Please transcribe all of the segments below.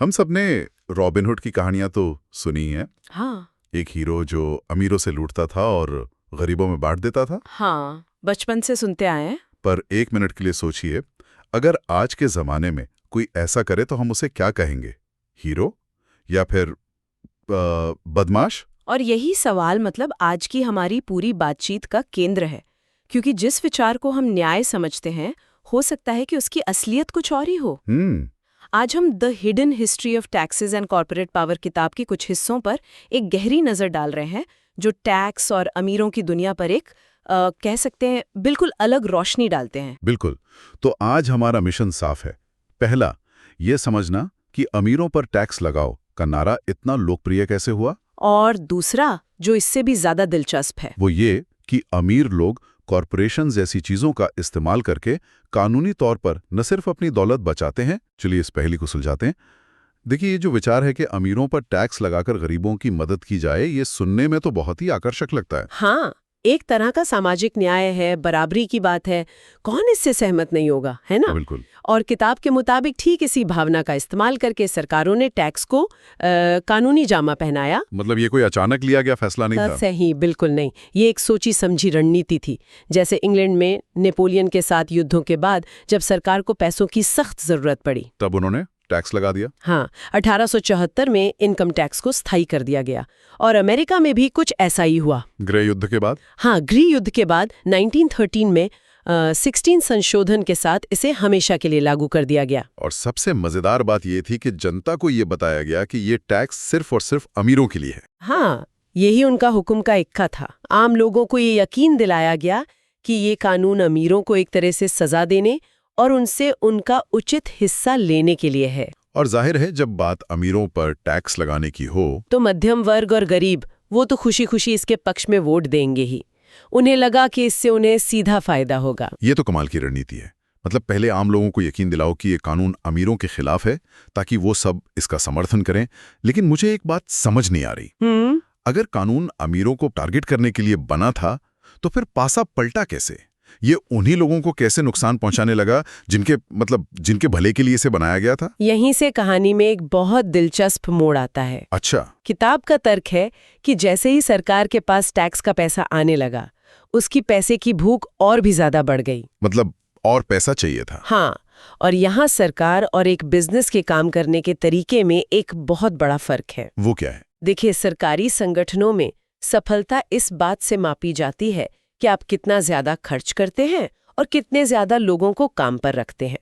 हम सबने रॉबिनहुड की कहानियां तो सुनी हैं। हाँ। एक हीरो जो अमीरों से लूटता था और गरीबों में बांट देता था। हाँ, बचपन से सुनते आए हैं। पर एक मिनट के लिए सोचिए, अगर आज के जमाने में कोई ऐसा करे तो हम उसे क्या कहेंगे? हीरो या फिर बदमाश? और यही सवाल मतलब आज की हमारी पूरी बातचीत का केंद्र है, क्योंकि जिस विचार को हम न्याय समझते हैं, हो सकता है कि उसकी असलियत कुछ और ही हो। आज हम the hidden history of taxes and corporate power किताब के कुछ हिस्सों पर एक गहरी नज़र डाल रहे हैं, जो टैक्स और अमीरों की दुनिया पर एक कह सकते हैं बिल्कुल अलग रोशनी डालते हैं। बिल्कुल। तो आज हमारा मिशन साफ है। पहला, ये समझना कि अमीरों पर टैक्स लगाओ का नारा इतना लोकप्रिय कैसे हुआ, और दूसरा, जो इससे भी ज्यादा दिलचस्प है, वो ये कि अमीर लोग कॉरपोरेशन जैसी चीजों का इस्तेमाल करके कानूनी तौर पर न सिर्फ अपनी दौलत बचाते हैं। चलिए इस पहेली को सुलझाते हैं। देखिए, ये जो विचार है कि अमीरों पर टैक्स लगाकर गरीबों की मदद की जाए, ये सुनने में तो बहुत ही आकर्षक लगता है। हाँ, एक तरह का सामाजिक न्याय है, बराबरी की बात है, कौन इससे सहमत नहीं होगा, है ना? बिल्कुल। और किताब के मुताबिक ठीक इसी भावना का इस्तेमाल करके सरकारों ने टैक्स को कानूनी जामा पहनाया। मतलब ये कोई अचानक लिया गया फैसला नहीं था। सही, बिल्कुल नहीं। ये एक सोची समझी रणनीति थी। जैसे इंग्लैंड में नेपोलियन के साथ युद्धों के बाद जब सरकार को पैसों की सख्त जरूरत पड़ी, तब उन्होंने टैक्स लगा दिया। हाँ, 1874 में इनकम टैक्स को स्थायी कर दिया गया। और अमेरिका में भी कुछ ऐसा ही हुआ। गृह युद्ध के बाद? हाँ, गृह युद्ध के बाद 1913 में 16 संशोधन के साथ इसे हमेशा के लिए लागू कर दिया गया। और सबसे मजेदार बात यह थी कि जनता को यह बताया गया कि ये टैक्स सिर्फ और सिर्फ अमीरों के लिए है। हाँ, यही उनका हुक्म का इक्का था। आम लोगों को ये यकीन दिलाया गया कि ये कानून अमीरों को एक तरह से सजा देने और उनसे उनका उचित हिस्सा लेने के लिए है। और जाहिर है, जब बात अमीरों पर टैक्स लगाने की हो तो मध्यम वर्ग और गरीब वो तो खुशी खुशी इसके पक्ष में वोट देंगे ही। उन्हें लगा कि इससे उन्हें सीधा फायदा होगा। ये तो कमाल की रणनीति है। मतलब पहले आम लोगों को यकीन दिलाओ कि ये कानून अमीरों के खिलाफ है, ताकि वो सब इसका समर्थन करें। लेकिन मुझे एक बात समझ नहीं आ रही। अगर कानून अमीरों को टारगेट करने के लिए बना था, तो फिर पासा पलटा कैसे? ये उन्हीं लोगों को कैसे नुकसान पहुंचाने लगा जिनके भले के लिए इसे बनाया गया था? यहीं से कहानी में एक बहुत दिलचस्प मोड़ आता है। अच्छा। किताब का तर्क है कि जैसे ही सरकार के पास टैक्स का पैसा आने लगा, उसकी पैसे की भूख और भी ज्यादा बढ़ गई। मतलब और पैसा चाहिए था। हाँ, और यहाँ सरकार और एक बिजनेस के काम करने के तरीके में एक बहुत बड़ा फर्क है। वो क्या है? देखिए, सरकारी संगठनों में सफलता इस बात से मापी जाती है कि आप कितना ज्यादा खर्च करते हैं और कितने ज्यादा लोगों को काम पर रखते हैं।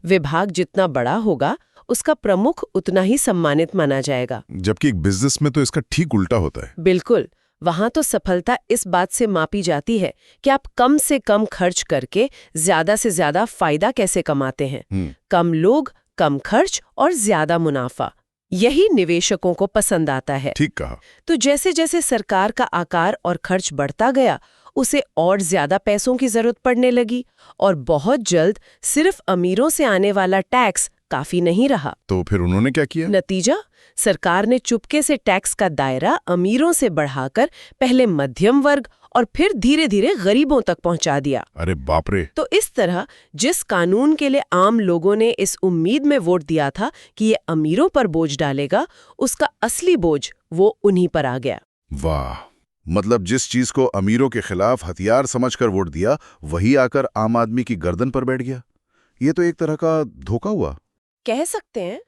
विभाग जितना बड़ा होगा, उसका प्रमुख उतना ही सम्मानित माना जाएगा। जबकि एक बिजनेस में तो इसका ठीक उल्टा होता है। बिल्कुल। वहां तो सफलता इस बात से मापी जाती है कि आप कम से कम खर्च करके ज्यादा से ज्यादा फायदा कैसे कमाते हैं। कम लोग, कम खर्च और ज्यादा मुनाफा, यही निवेशकों को पसंद आता है। ठीक कहा। तो जैसे जैसे सरकार का आकार और खर्च बढ़ता गया, उसे और ज्यादा पैसों की जरूरत पड़ने लगी, और बहुत जल्द सिर्फ अमीरों से आने वाला टैक्स काफी नहीं रहा। तो फिर उन्होंने क्या किया? नतीजा, सरकार ने चुपके से टैक्स का दायरा अमीरों से बढ़ाकर पहले मध्यम वर्ग और फिर धीरे धीरे गरीबों तक पहुंचा दिया। अरे बाप रे! तो इस तरह जिस कानून के लिए आम लोगों ने इस उम्मीद में वोट दिया था कि ये अमीरों पर बोझ डालेगा, उसका असली बोझ वो उन्हीं पर आ गया। वाह! मतलब जिस चीज को अमीरों के खिलाफ हथियार समझकर वोट दिया, वही आकर आम आदमी की गर्दन पर बैठ गया। ये तो एक तरह का धोखा हुआ, कह सकते हैं।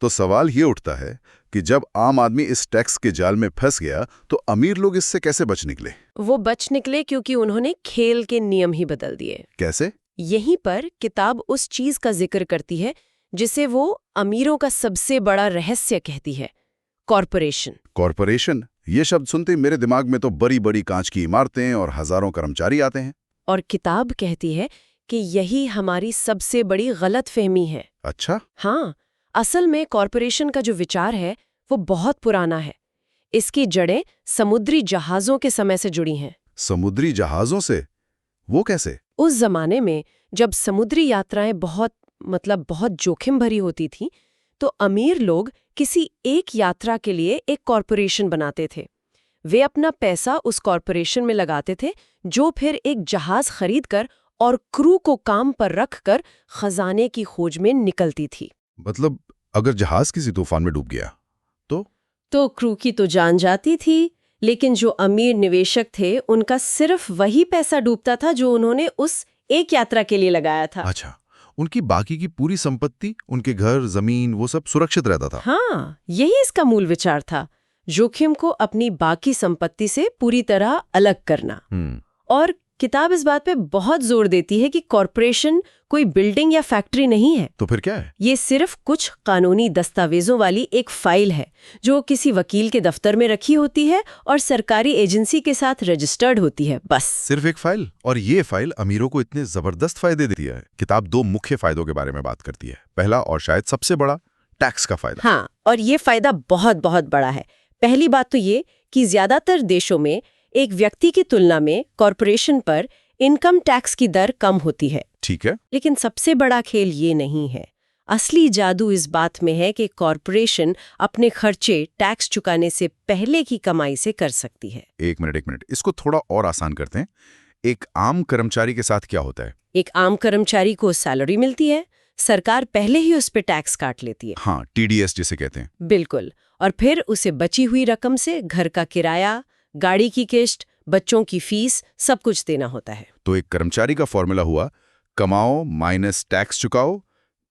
तो सवाल ये उठता है कि जब आम आदमी इस टैक्स के जाल में फंस गया, तो अमीर लोग इससे कैसे बच निकले? वो बच निकले क्योंकि उन्होंने खेल के नियम ही बदल दिए। कैसे? यहीं पर किताब उस चीज का जिक्र करती है जिसे वो अमीरों का सबसे बड़ा रहस्य कहती है, कॉरपोरेशन। कॉरपोरेशन? ये शब्द सुनते ही मेरे दिमाग में तो बड़ी बड़ी कांच की इमारतें और हजारों कर्मचारी आते हैं। और किताब कहती है कि यही हमारी सबसे बड़ी गलतफहमी है। अच्छा। हाँ, असल में कॉरपोरेशन का जो विचार है वो बहुत पुराना है। इसकी जड़ें समुद्री जहाज़ों के समय से जुड़ी हैं। समुद्री जहाज़ों से? वो कैसे? उस जमाने में जब समुद्री यात्राएं बहुत जोखिम भरी होती थी, तो अमीर लोग किसी एक यात्रा के लिए एक कॉरपोरेशन बनाते थे। वे अपना पैसा उस कॉरपोरेशन में लगाते थे, जो फिर एक जहाज खरीदकर और क्रू को काम पर रखकर खजाने की खोज में निकलती थी। मतलब अगर जहाज किसी तूफान में डूब गया तो क्रू की तो जान जाती थी, लेकिन जो अमीर निवेशक थे उनका सिर्फ वही पैसा डूबता था जो उन्होंने उस एक यात्रा के लिए लगाया था। अच्छा, उनकी बाकी की पूरी संपत्ति, उनके घर, जमीन, वो सब सुरक्षित रहता था। हाँ, यही इसका मूल विचार था, जोखिम को अपनी बाकी संपत्ति से पूरी तरह अलग करना। और किताब इस बात पे बहुत जोर देती है कि कॉरपोरेशन कोई बिल्डिंग या फैक्ट्री नहीं है। तो फिर क्या है? ये सिर्फ कुछ कानूनी दस्तावेजों वाली एक फाइल है जो किसी वकील के दफ्तर में रखी होती है और सरकारी एजेंसी के साथ रजिस्टर्ड होती है, बस। सिर्फ एक फाइल? और ये फाइल अमीरों को इतने जबरदस्त फायदे देती है। किताब 2 मुख्य फायदों के बारे में बात करती है। पहला और शायद सबसे बड़ा, टैक्स का फायदा। हाँ, और ये फायदा बहुत बहुत बड़ा है। पहली बात तो ये कि ज्यादातर देशों में एक व्यक्ति की तुलना में कॉरपोरेशन पर इनकम टैक्स की दर कम होती है। ठीक है। लेकिन सबसे बड़ा खेल ये नहीं है। असली जादू इस बात में है कि कॉरपोरेशन अपने खर्चे टैक्स चुकाने से पहले की कमाई से कर सकती है। एक मिनट, इसको थोड़ा और आसान करते हैं। एक आम कर्मचारी के साथ क्या होता है? एक आम कर्मचारी को सैलरी मिलती है, सरकार पहले ही उस पे टैक्स काट लेती है। हाँ, TDS जिसे कहते हैं। बिल्कुल। और फिर उसे बची हुई रकम से घर का किराया, गाड़ी की किस्त, बच्चों की फीस, सब कुछ देना होता है। तो एक कर्मचारी का फॉर्मूला हुआ, कमाओ माइनस टैक्स चुकाओ,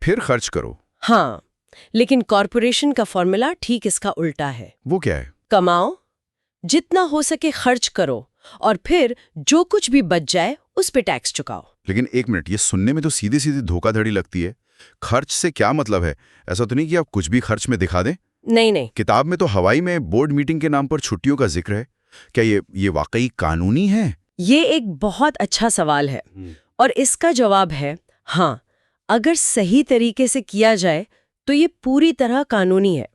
फिर खर्च करो। हाँ, लेकिन कॉरपोरेशन का फॉर्मूला ठीक इसका उल्टा है। वो क्या है? कमाओ, जितना हो सके खर्च करो, और फिर जो कुछ भी बच जाए उस पे टैक्स चुकाओ। लेकिन एक मिनट, ये सुनने में तो सीधी सीधी धोखाधड़ी लगती है। खर्च से क्या मतलब है? ऐसा तो नहीं कि आप कुछ भी खर्च में दिखा दें? नहीं। किताब में तो हवाई में बोर्ड मीटिंग के नाम पर छुट्टियों का जिक्र है। क्या ये वाकई कानूनी है? ये एक बहुत अच्छा सवाल है, और इसका जवाब है हाँ। अगर सही तरीके से किया जाए तो ये पूरी तरह कानूनी है।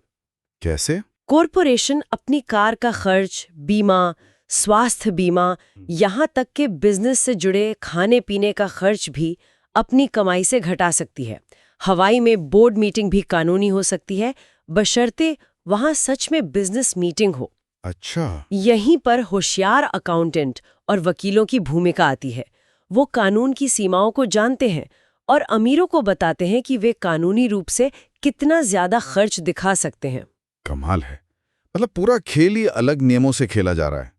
कैसे? कॉरपोरेशन अपनी कार का खर्च, बीमा, स्वास्थ्य बीमा, यहाँ तक कि बिजनेस से जुड़े खाने पीने का खर्च भी अपनी कमाई से घटा सकती है। हवाई में बोर्ड मीटिंग भी कानूनी हो सकती है, बशर्ते वहाँ सच में बिजनेस मीटिंग हो। अच्छा। यहीं पर होशियार अकाउंटेंट और वकीलों की भूमिका आती है। वो कानून की सीमाओं को जानते हैं और अमीरों को बताते हैं कि वे कानूनी रूप से कितना ज्यादा खर्च दिखा सकते हैं। कमाल है। मतलब पूरा खेल ही अलग नियमों से खेला जा रहा है।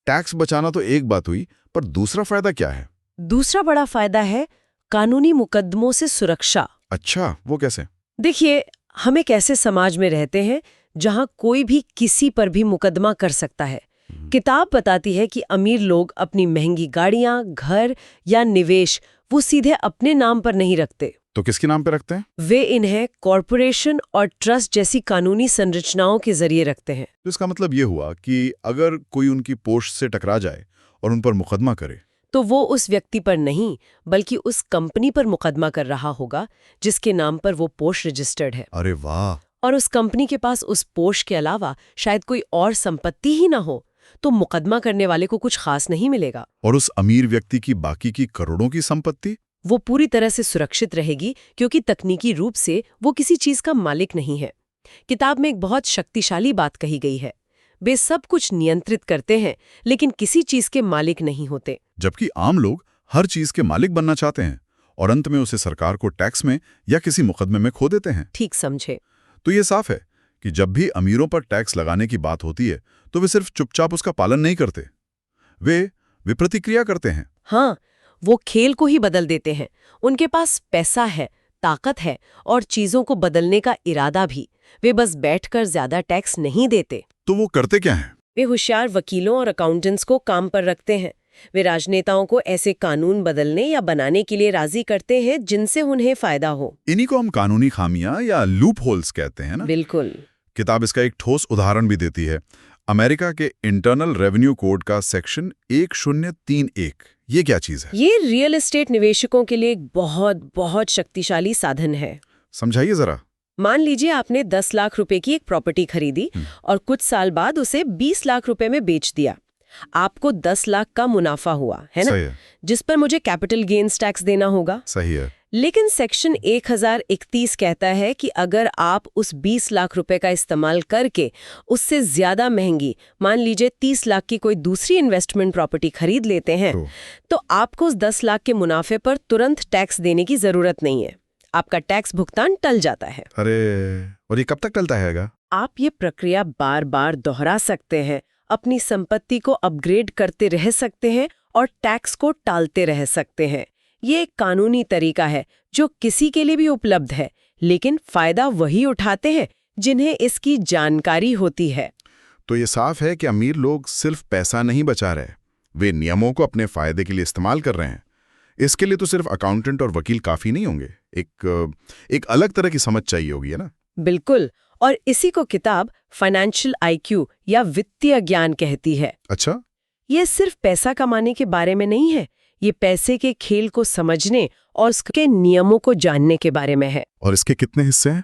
टैक्स बचाना तो एक बात हुई, पर दूसरा फायदा क्या है? दूसरा बड़ा फायदा है कानूनी मुकदमों से सुरक्षा। अच्छा, वो कैसे? देखिए, हम एक ऐसे समाज में रहते हैं जहां कोई भी किसी पर भी मुकदमा कर सकता है। किताब बताती है कि अमीर लोग अपनी महंगी गाड़ियां, घर या निवेश वो सीधे अपने नाम पर नहीं रखते। तो किसके नाम पे रखते हैं? वे इन्हें कॉरपोरेशन और ट्रस्ट जैसी कानूनी संरचनाओं के जरिए रखते हैं। तो इसका मतलब ये हुआ कि अगर कोई उनकी पोस्ट से टकरा जाए और उन पर मुकदमा करे, तो वो उस व्यक्ति पर नहीं, बल्कि उस कंपनी पर मुकदमा कर रहा होगा जिसके नाम पर वो पोस्ट रजिस्टर्ड है। अरे वाह! और उस कंपनी के पास उस पोस्ट के अलावा शायद कोई और संपत्ति ही ना हो, तो मुकदमा करने वाले को कुछ खास नहीं मिलेगा। और उस अमीर व्यक्ति की बाकी की करोड़ों की संपत्ति? वो पूरी तरह से सुरक्षित रहेगी, क्योंकि तकनीकी रूप से वो किसी चीज का मालिक नहीं है। किताब में एक बहुत शक्तिशाली बात कही गई है, वे सब कुछ नियंत्रित करते हैं लेकिन किसी चीज के मालिक नहीं होते। जबकि आम लोग हर चीज के मालिक बनना चाहते हैं और अंत में उसे सरकार को टैक्स में या किसी मुकदमे में खो देते हैं। ठीक समझे। तो ये साफ है कि जब भी अमीरों पर टैक्स लगाने की बात होती है तो वे सिर्फ चुपचाप उसका पालन नहीं करते, वे प्रतिक्रिया करते हैं। हाँ, वो खेल को ही बदल देते हैं। उनके पास पैसा है, ताकत है और चीजों को बदलने का इरादा भी। वे बस बैठकर ज्यादा टैक्स नहीं देते। तो वो करते क्या हैं? वे होशियार वकीलों और अकाउंटेंट्स को काम पर रखते हैं। वे राजनेताओं को ऐसे कानून बदलने या बनाने के लिए राजी करते हैं जिनसे उन्हें फायदा हो। इन्हीं को हम कानूनी खामियां या लूप होल्स कहते हैं ना? बिल्कुल। किताब इसका एक ठोस उदाहरण भी देती है। अमेरिका के इंटरनल रेवेन्यू कोड का सेक्शन 1031। ये क्या चीज है? ये रियल एस्टेट निवेशकों के लिए एक बहुत बहुत शक्तिशाली साधन है। समझाइए जरा। मान लीजिए आपने 10 लाख रुपए की एक प्रॉपर्टी खरीदी और कुछ साल बाद उसे 20 लाख रुपए में बेच दिया। आपको 10 लाख का मुनाफा हुआ, है ना? सही है। जिस पर मुझे कैपिटल गेन्स टैक्स देना होगा। सही है। लेकिन सेक्शन 1031 कहता है कि अगर आप उस 20 लाख रुपए का इस्तेमाल करके उससे ज्यादा महंगी, मान लीजिए 30 लाख की कोई दूसरी इन्वेस्टमेंट प्रॉपर्टी खरीद लेते हैं, तो आपको उस 10 लाख के मुनाफे पर तुरंत टैक्स देने की जरूरत नहीं है। आपका टैक्स भुगतान टल जाता है। अरे, और ये कब तक टलता हैगा? आप ये प्रक्रिया बार बार दोहरा सकते हैं, अपनी संपत्ति को अपग्रेड करते रह सकते हैं और टैक्स को टालते रह सकते हैं। ये एक कानूनी तरीका है जो किसी के लिए भी उपलब्ध है, लेकिन फायदा वही उठाते हैं जिन्हें इसकी जानकारी होती है। तो ये साफ है कि अमीर लोग सिर्फ पैसा नहीं बचा रहे, वे नियमों को अपने फायदे के लिए इस्तेमाल कर रहे हैं। इसके लिए तो सिर्फ अकाउंटेंट और वकील काफी नहीं होंगे, एक अलग तरह की समझ चाहिए होगी, है ना? बिल्कुल, और इसी को किताब फाइनेंशियल IQ या वित्तीय ज्ञान कहती है। अच्छा, ये सिर्फ पैसा कमाने के बारे में नहीं है, ये पैसे के खेल को समझने और उसके नियमों को जानने के बारे में है। और इसके कितने हिस्से हैं?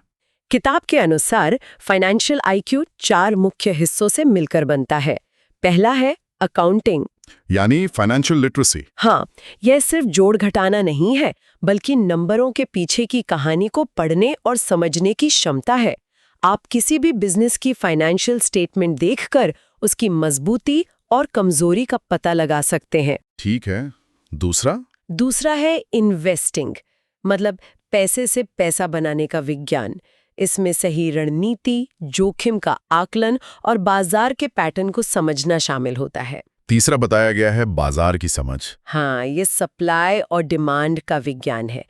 किताब के अनुसार फाइनेंशियल IQ 4 मुख्य हिस्सों से मिलकर बनता है। पहला है अकाउंटिंग, यानी फाइनेंशियल लिटरेसी। हाँ, यह सिर्फ जोड़ घटाना नहीं है, बल्कि नंबरों के पीछे की कहानी को पढ़ने और समझने की क्षमता है। आप किसी भी बिजनेस की फाइनेंशियल स्टेटमेंट देखकर उसकी मजबूती और कमजोरी का पता लगा सकते हैं। ठीक है, दूसरा है इन्वेस्टिंग, मतलब पैसे से पैसा बनाने का विज्ञान। इसमें सही रणनीति, जोखिम का आकलन और बाजार के पैटर्न को समझना शामिल होता है। तीसरा बताया गया है बाजार की समझ। हाँ, ये सप्लाई और डिमांड का विज्ञान है।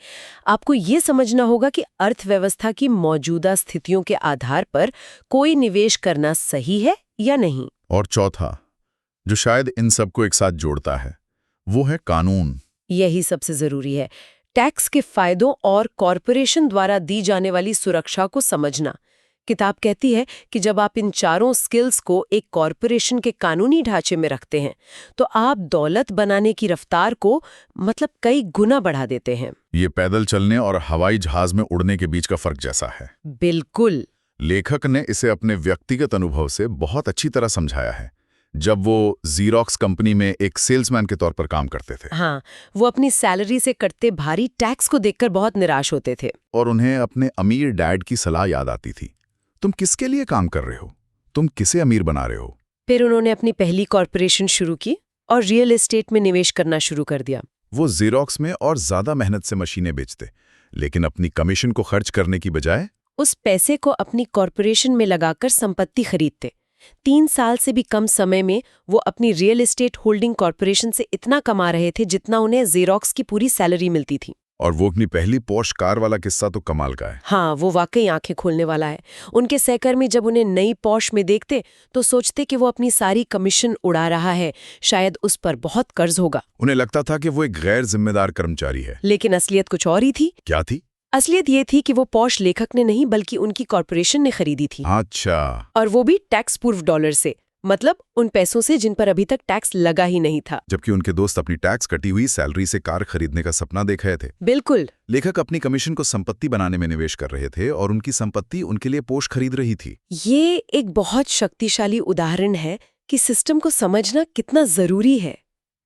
आपको ये समझना होगा कि अर्थव्यवस्था की मौजूदा स्थितियों के आधार पर कोई निवेश करना सही है या नहीं। और चौथा, जो शायद इन सबको एक साथ जोड़ता है, वो है कानून। यही सबसे जरूरी है, टैक्स के फायदों और कॉरपोरेशन द्वारा दी जाने वाली सुरक्षा को समझना। किताब कहती है कि जब आप इन चारों स्किल्स को एक कॉरपोरेशन के कानूनी ढांचे में रखते हैं, तो आप दौलत बनाने की रफ्तार को मतलब कई गुना बढ़ा देते हैं। ये पैदल चलने और हवाई जहाज में उड़ने के बीच का फर्क जैसा है। बिल्कुल। लेखक ने इसे अपने व्यक्तिगत अनुभव से बहुत अच्छी तरह समझाया है, जब वो ज़ीरॉक्स कंपनी में एक सेल्समैन के तौर पर काम करते थे। हाँ, वो अपनी सैलरी से कटते भारी टैक्स को देखकर बहुत निराश होते थे। और उन्हें अपने अमीर डैड की सलाह याद आती थी, तुम किसके लिए काम कर रहे हो, तुम किसे अमीर बना रहे हो। फिर उन्होंने अपनी पहली कॉरपोरेशन शुरू की और रियल एस्टेट में निवेश करना शुरू कर दिया। वो ज़ीरॉक्स में और ज्यादा मेहनत से मशीनें बेचते, लेकिन अपनी कमीशन को खर्च करने की बजाय उस पैसे को अपनी कॉरपोरेशन में लगाकर संपत्ति खरीदते। 3 साल से भी कम समय में वो अपनी रियल एस्टेट होल्डिंग कॉरपोरेशन से इतना कमा रहे थे जितना उन्हें ज़ीरॉक्स की पूरी सैलरी मिलती थी। और वो अपनी पहली पोर्श कार वाला किस्सा तो कमाल का है। हाँ, वो वाकई आंखें खोलने वाला है। उनके सहकर्मी जब उन्हें नई पोर्श में देखते तो सोचते कि वो अपनी सारी कमीशन उड़ा रहा है, शायद उस पर बहुत कर्ज होगा। उन्हें लगता था कि वो एक गैर जिम्मेदार कर्मचारी है। लेकिन असलियत कुछ और ही थी। क्या थी? असलियत ये थी कि वो पोर्श लेखक ने नहीं बल्कि उनकी कॉरपोरेशन ने खरीदी थी। अच्छा। और वो भी टैक्स पूर्व डॉलर से, मतलब उन पैसों से जिन पर अभी तक टैक्स लगा ही नहीं था। जबकि उनके दोस्त अपनी टैक्स कटी हुई सैलरी से कार खरीदने का सपना देख रहे थे। बिल्कुल। लेखक अपनी कमीशन को संपत्ति बनाने में निवेश कर रहे थे और उनकी संपत्ति उनके लिए पोर्श खरीद रही थी। ये एक बहुत शक्तिशाली उदाहरण है कि सिस्टम को समझना कितना जरूरी है।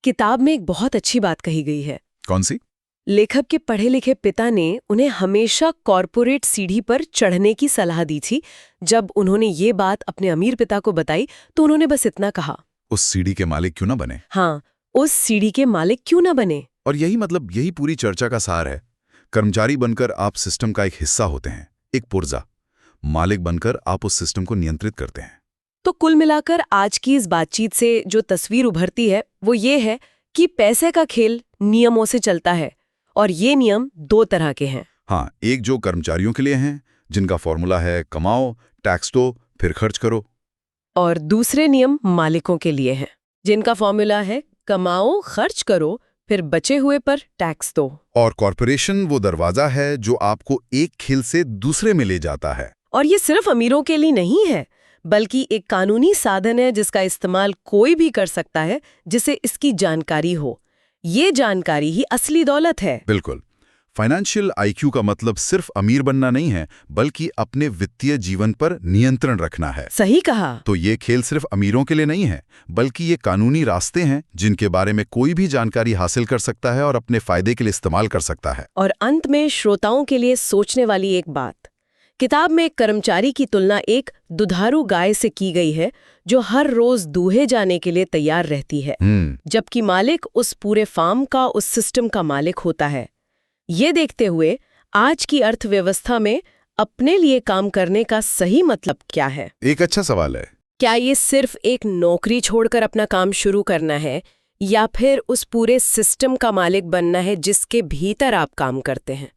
किताब में एक बहुत अच्छी बात कही गई है। कौन सी? लेखक के पढ़े लिखे पिता ने उन्हें हमेशा कॉरपोरेट सीढ़ी पर चढ़ने की सलाह दी थी। जब उन्होंने ये बात अपने अमीर पिता को बताई तो उन्होंने बस इतना कहा, उस सीढ़ी के मालिक क्यों ना बने। हाँ, उस सीढ़ी के मालिक क्यों ना बने। और यही पूरी चर्चा का सार है। कर्मचारी बनकर आप सिस्टम का एक हिस्सा होते हैं, एक पुर्जा। मालिक बनकर आप उस सिस्टम को नियंत्रित करते हैं। तो कुल मिलाकर आज की इस बातचीत से जो तस्वीर उभरती है वो ये है कि पैसे का खेल नियमों से चलता है, और ये नियम 2 तरह के हैं। हाँ, एक जो कर्मचारियों के लिए हैं, जिनका फॉर्मूला है कमाओ, टैक्स दो, फिर खर्च करो। और दूसरे नियम मालिकों के लिए हैं, जिनका फॉर्मूला है कमाओ, खर्च करो, फिर बचे हुए पर टैक्स दो। और कॉरपोरेशन वो दरवाजा है जो आपको एक खेल से दूसरे में ले जाता है। और ये सिर्फ अमीरों के लिए नहीं है, बल्कि एक कानूनी साधन है जिसका इस्तेमाल कोई भी कर सकता है जिसे इसकी जानकारी हो। ये जानकारी ही असली दौलत है। बिल्कुल। फाइनेंशियल IQ का मतलब सिर्फ अमीर बनना नहीं है, बल्कि अपने वित्तीय जीवन पर नियंत्रण रखना है। सही कहा। तो ये खेल सिर्फ अमीरों के लिए नहीं है, बल्कि ये कानूनी रास्ते हैं जिनके बारे में कोई भी जानकारी हासिल कर सकता है और अपने फायदे के लिए इस्तेमाल कर सकता है। और अंत में श्रोताओं के लिए सोचने वाली एक बात, किताब में एक कर्मचारी की तुलना एक दुधारू गाय से की गई है जो हर रोज दूहे जाने के लिए तैयार रहती है, जबकि मालिक उस पूरे फार्म का, उस सिस्टम का मालिक होता है। ये देखते हुए आज की अर्थव्यवस्था में अपने लिए काम करने का सही मतलब क्या है? एक अच्छा सवाल है। क्या ये सिर्फ एक नौकरी छोड़कर अपना काम शुरू करना है या फिर उस पूरे सिस्टम का मालिक बनना है जिसके भीतर आप काम करते हैं?